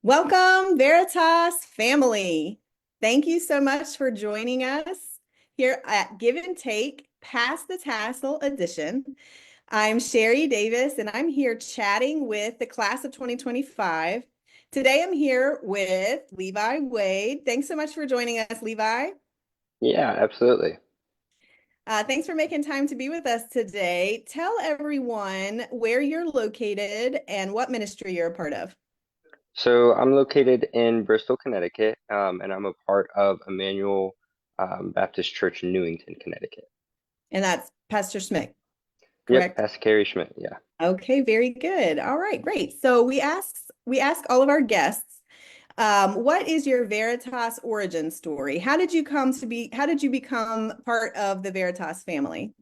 Welcome, Veritas family. Thank you so much for joining us here at Give and Take Past the Tassel edition. I'm Sherry Davis, and I'm here chatting with the class of 2025. Today, I'm here with Levi Waid. Thanks so much for joining us, Levi. Yeah, absolutely. Thanks for making time to be with us today. Tell everyone where you're located and what ministry you're a part of. So I'm located in Bristol, Connecticut, and I'm a part of Emmanuel Baptist Church in Newington, Connecticut. And that's Pastor Schmidt, Yep, correct? Pastor Carrie Schmidt. Yeah. Okay, very good. All right, great. So we ask all of our guests, what is your Veritas origin story? How did you become part of the Veritas family?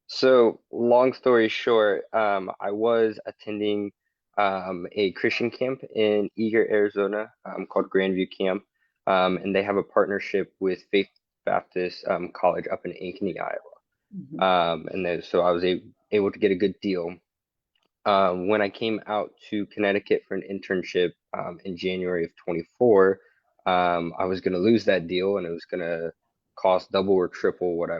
So long story short, I was attending a Christian camp in Eager, Arizona, called Grandview Camp, and they have a partnership with Faith Baptist College up in Ankeny, Iowa. Mhm. And then, so I was able to get a good deal. When I came out to Connecticut for an internship in January of 24, I was going to lose that deal and it was going to cost double or triple what I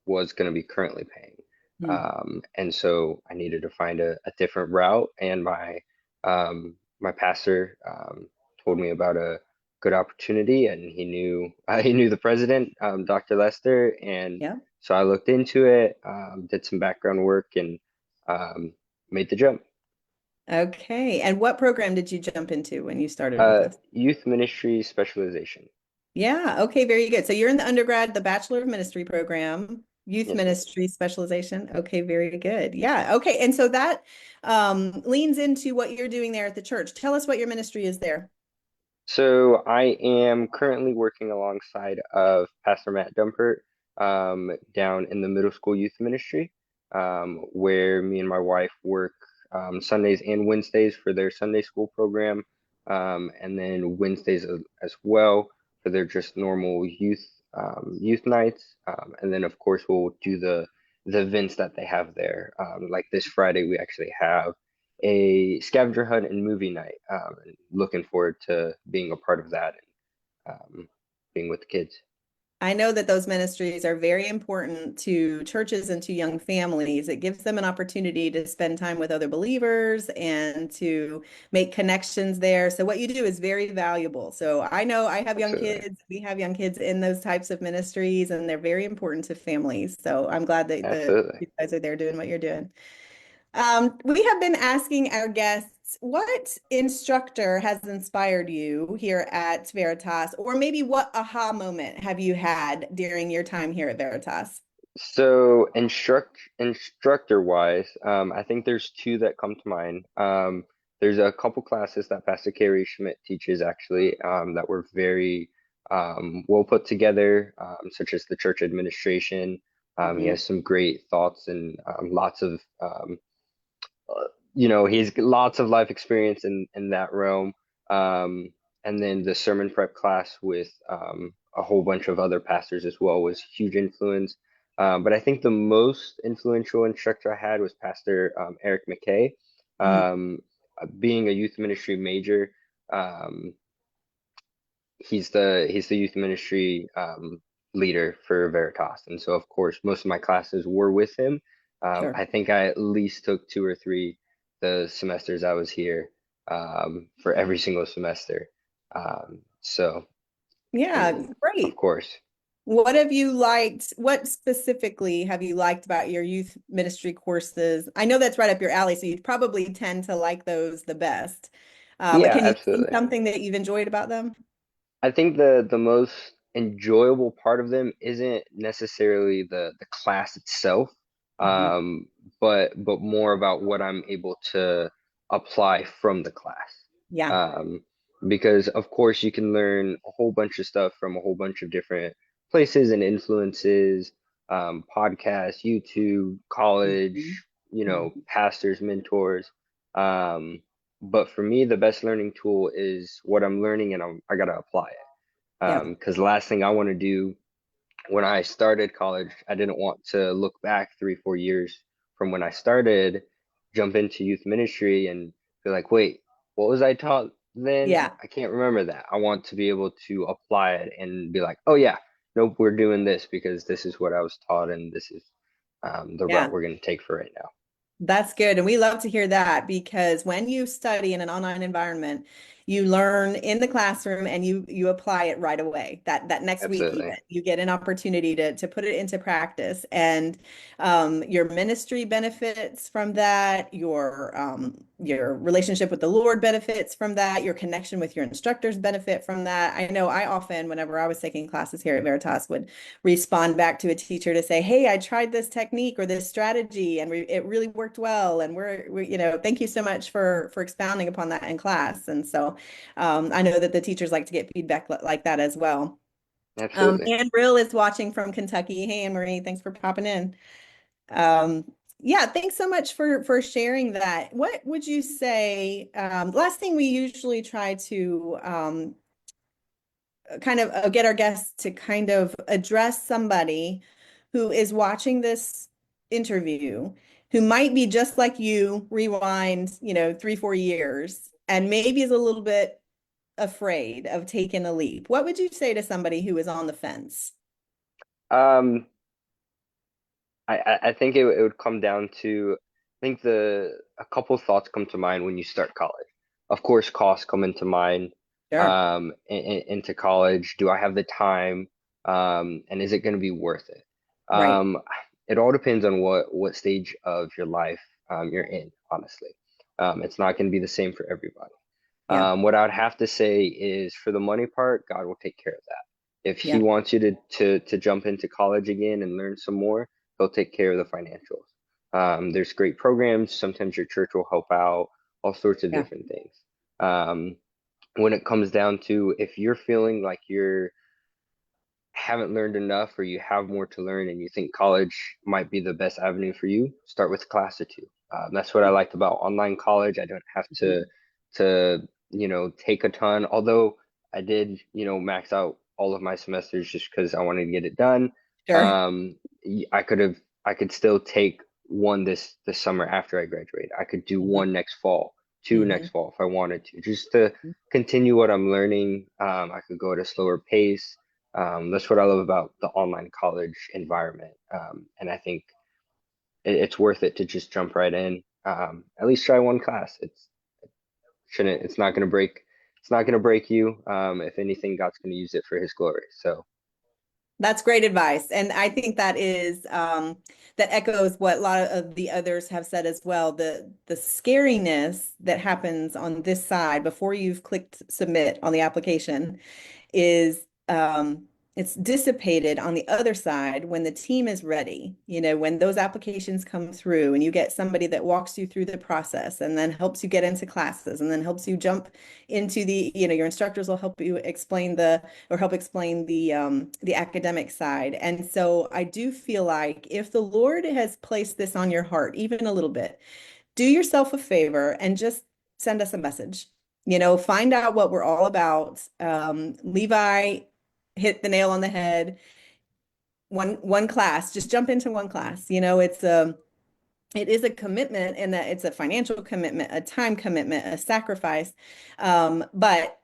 was going to be currently paying. Hmm. And so I needed to find a different route. And my pastor told me about a good opportunity, and he knew the president, Dr. Lester, and Yeah. so I looked into it, did some background work, and um, made the jump. Okay. And what program did you jump into when you started with us? Youth ministry specialization. Yeah. Okay. Very good. So you're in the undergrad, the Bachelor of Ministry program, youth Yes, ma'am. ministry specialization. Okay. Very good. Yeah. Okay. And so that leans into what you're doing there at the church. Tell us what your ministry is there. So I am currently working alongside of Pastor Matt Dumpert down in the middle school youth ministry, where me and my wife work Sundays and Wednesdays for their Sunday school program, and then Wednesdays as well for their just normal youth nights, and then of course we'll do the events that they have there. Like this Friday, we actually have a scavenger hunt and movie night. And looking forward to being a part of that and being with the kids. I know that those ministries are very important to churches and to young families. It gives them an opportunity to spend time with other believers and to make connections there. So what you do is very valuable. So I know I have young Absolutely. kids. We have young kids in those types of ministries, and they're very important to families. So I'm glad that Absolutely. you guys are there doing what you're doing. We have been asking our guests, what instructor has inspired you here at Veritas, or maybe what aha moment have you had during your time here at Veritas? So instructor wise, I think there's two that come to mind. There's a couple classes that Pastor Carrie Schmidt teaches actually that were very well put together, such as the church administration. He Mhm. has some great thoughts and lots of he's lots of life experience in that realm. Um, and then the sermon prep class with a whole bunch of other pastors as well was huge influence. But I think the most influential instructor I had was Pastor Eric McKay. Mm. Um, Being a youth ministry major, um, he's the youth ministry leader for Veritas, and so of course most of my classes were with him. Sure. I think I at least took two or three the semesters I was here for every single semester. So, and Yeah, then of great. course, What have you liked? What specifically have you liked about your youth ministry courses? I know that's right up your alley, so you probably tend to like those the best. But yeah, can you see absolutely. something that you've enjoyed about them? I think the most enjoyable part of them isn't necessarily the class itself, Mhm. um, but more about what I'm able to apply from the class. Yeah. Um, because of course you can learn a whole bunch of stuff from a whole bunch of different places and influences, podcasts, YouTube, Mhm. college, Mhm. pastors, mentors. Um, but for me, the best learning tool is what I'm learning, and I gotta apply it. Yep. Because the last thing I want to do when I started college, I didn't want to look back 3, 4 years from when I started, jump into youth ministry, and be like, wait, what was I taught then Yeah. I can't remember that. I want to be able to apply it and be like, oh yeah, nope, we're doing this because this is what I was taught and this is the route Yeah. we're going to take for right now. That's good. And we love to hear that because when you study in an online environment, you learn in the classroom and you apply it right away. That next week Absolutely. you get an opportunity to put it into practice. And your ministry benefits from that, your relationship with the Lord benefits from that, your connection with your instructors benefit from that. I know I often, whenever I was taking classes here at Veritas, would respond back to a teacher to say, hey, I tried this technique or this strategy and it really worked well. And thank you so much for expounding upon that in class. And so I know that the teachers like to get feedback like that as well. Absolutely. Ann Brill is watching from Kentucky. Hey, Anne Marie, thanks for popping in. Um, yeah, thanks so much for sharing that. What would you say? Last thing we usually try to kind of get our guests to kind of address somebody who is watching this interview who might be just like you, rewind, 3, 4 years, and maybe is a little bit afraid of taking a leap. What would you say to somebody who is on the fence? Um, I think it would come down to, I think a couple thoughts come to mind when you start college. Of course, costs come into mind. Sure. Into college, do I have the time? And is it going to be worth it? Right. Um, it all depends on what stage of your life you're in, honestly. It's not going to be the same for everybody. Yeah. What I would have to say is for the money part, God will take care of that. If He Yeah. wants you to jump into college again and learn some more, He'll take care of the financials. There's great programs. Sometimes your church will help out, all sorts of Yeah. different things. Um, when it comes down to if you're feeling like you're haven't learned enough or you have more to learn and you think college might be the best avenue for you, start with a class or two. That's what I liked about online college. I don't have Mhm. to take a ton. Although I did max out all of my semesters just because I wanted to get it done. Sure. Um, I could still take one this summer after I graduate. I could do Mhm. one next fall, two Mhm. next fall if I wanted to, just to continue what I'm learning. I could go at a slower pace. That's what I love about the online college environment. And I think it's worth it to just jump right in. At least try one class. It's not gonna break you. If anything, God's gonna use it for His glory. So That's great advice. And I think that is that echoes what a lot of the others have said as well. The scariness that happens on this side before you've clicked submit on the application is it's dissipated on the other side when the team is ready. When those applications come through and you get somebody that walks you through the process and then helps you get into classes and then helps you jump into your instructors will help you explain help explain the academic side. And so I do feel like if the Lord has placed this on your heart, even a little bit, do yourself a favor and just send us a message. Find out what we're all about. Levi hit the nail on the head. One class, just jump into one class. It is a commitment and that it's a financial commitment, a time commitment, a sacrifice. But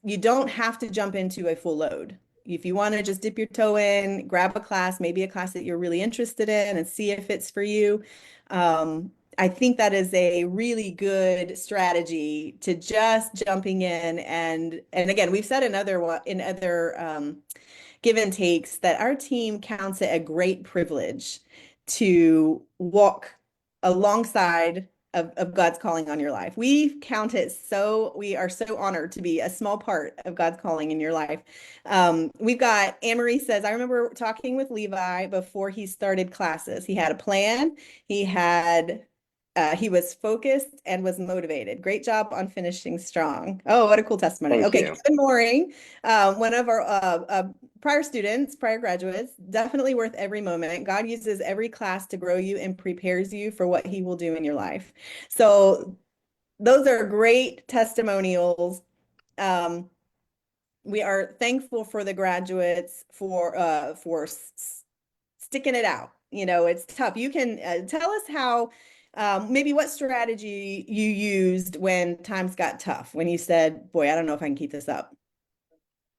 you don't have to jump into a full load. If you want to just dip your toe in, grab a class, maybe a class that you're really interested in and see if it's for you. I think that is a really good strategy to just jumping in and again, we've said in other give and takes that our team counts it a great privilege to walk alongside of God's calling on your life. We are so honored to be a small part of God's calling in your life. We've got Anne Marie says, I remember talking with Levi before he started classes. He had a plan, he was focused and was motivated. Great job on finishing strong. Oh, what a cool testimony. thank Okay, you. Kevin Mooring, one of our prior students, prior graduates, definitely worth every moment. God uses every class to grow you and prepares you for what he will do in your life. So those are great testimonials. Um, we are thankful for the graduates for sticking it out. It's tough. You can tell us how maybe what strategy you used when times got tough, when you said, boy, I don't know if I can keep this up.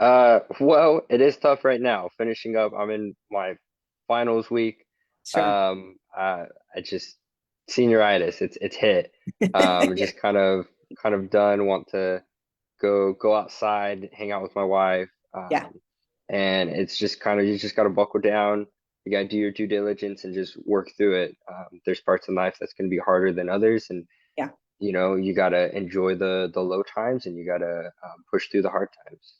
Well, it is tough right now. Finishing up, I'm in my finals week. Sure. I just senioritis. It's hit. Yeah. Just kind of done. Want to go outside, hang out with my wife. Yeah. And it's just kind of you just got to buckle down. You got to do your due diligence and just work through it. There's parts of life that's going to be harder than others, and Yeah. you got to enjoy the low times, and you got to push through the hard times.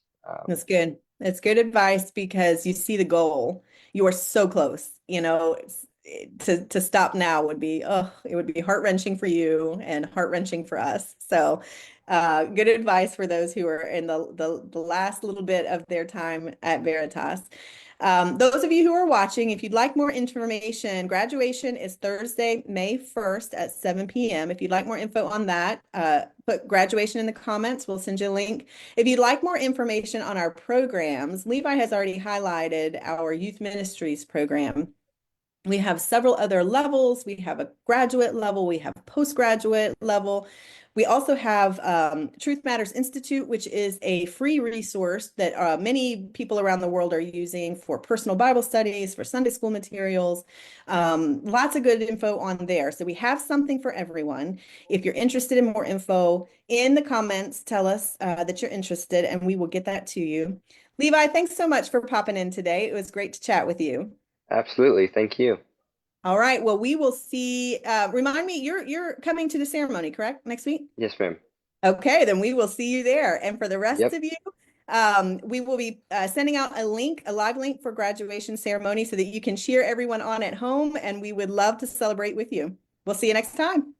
That's good. It's good advice because you see the goal. You are so close. To stop now would be, oh, it would be heart-wrenching for you and heart-wrenching for us. So, good advice for those who are in the last little bit of their time at Veritas. Those of you who are watching, if you'd like more information, graduation is Thursday, May 1st at 7 p.m. If you'd like more info on that, put graduation in the comments. We'll send you a link. If you'd like more information on our programs, Levi has already highlighted our youth ministries program. We have several other levels. We have a graduate level. We have postgraduate level. We also have Truth Matters Institute, which is a free resource that many people around the world are using for personal Bible studies, for Sunday school materials. Lots of good info on there. So we have something for everyone. If you're interested in more info, in the comments, tell us that you're interested, and we will get that to you. Levi, thanks so much for popping in today. It was great to chat with you. Absolutely. Thank you. All right. Well, we will see. Remind me, you're coming to the ceremony, correct? Next week? Yes, ma'am. Okay, then we will see you there. And for the rest Yep. of you, we will be sending out a link, a live link for graduation ceremony so that you can cheer everyone on at home, and we would love to celebrate with you. We'll see you next time.